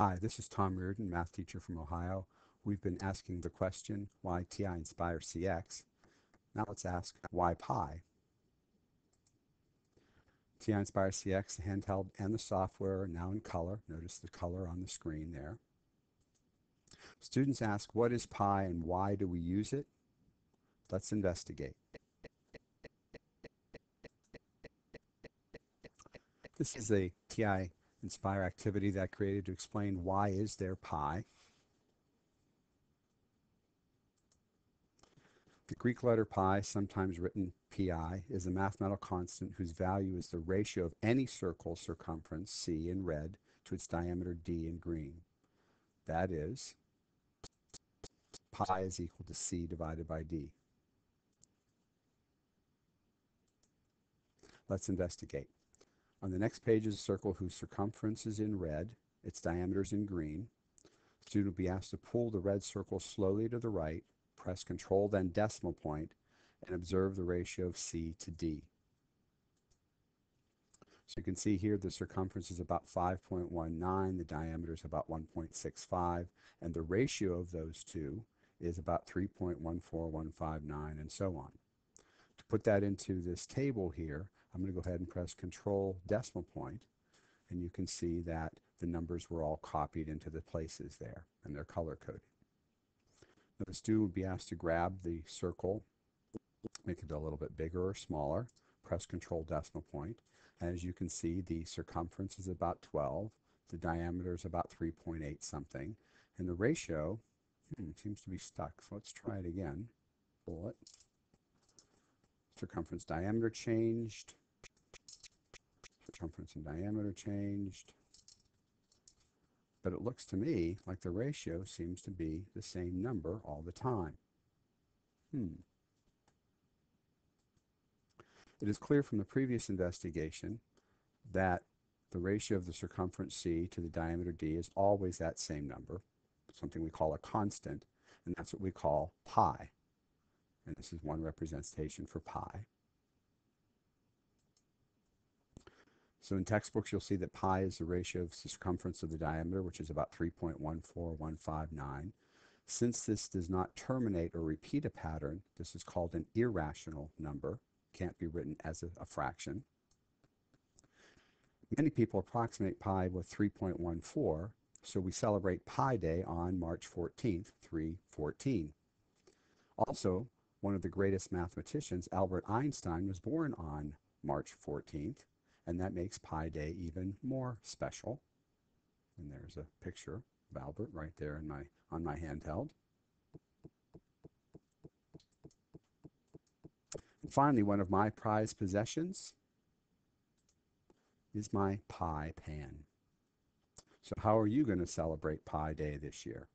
Hi, this is Tom Reardon, math teacher from Ohio. We've been asking the question, why TI-Nspire CX? Now let's ask, why pi? TI-Nspire CX, the handheld and the software are now in color. Notice the color on the screen there. Students ask, what is pi and why do we use it? Let's investigate. This is a TI-Nspire activity that I created to explain why is there pi. The Greek letter pi, sometimes written pi, is a mathematical constant whose value is the ratio of any circle's circumference, c in red, to its diameter, d in green. That is, pi is equal to c divided by d. Let's investigate. On the next page is a circle whose circumference is in red, its diameter is in green. The student will be asked to pull the red circle slowly to the right, press Control then decimal point, and observe the ratio of c to d. So you can see here the circumference is about 5.19, the diameter is about 1.65, and the ratio of those two is about 3.14159, and so on. To put that into this table here, I'm going to go ahead and press Control decimal point, and you can see that the numbers were all copied into the places there, and they're color-coded. Now the student would be asked to grab the circle, make it a little bit bigger or smaller, press Control decimal point. As you can see, the circumference is about 12, the diameter is about 3.8 something, and the ratio seems to be stuck. So let's try it again. Pull it. Circumference, diameter changed. Circumference and diameter changed. But it looks to me like the ratio seems to be the same number all the time. It is clear from the previous investigation that the ratio of the circumference c to the diameter d is always that same number, something we call a constant, and that's what we call pi. And this is one representation for pi. So in textbooks, you'll see that pi is the ratio of the circumference of the diameter, which is about 3.14159. Since this does not terminate or repeat a pattern, this is called an irrational number. Can't be written as a fraction. Many people approximate pi with 3.14, so we celebrate Pi Day on March 14th, 314. Also, one of the greatest mathematicians, Albert Einstein, was born on March 14th, and that makes Pi Day even more special. And there's a picture of Albert right there on my handheld. And finally, one of my prized possessions is my pie pan. So how are you going to celebrate Pi Day this year?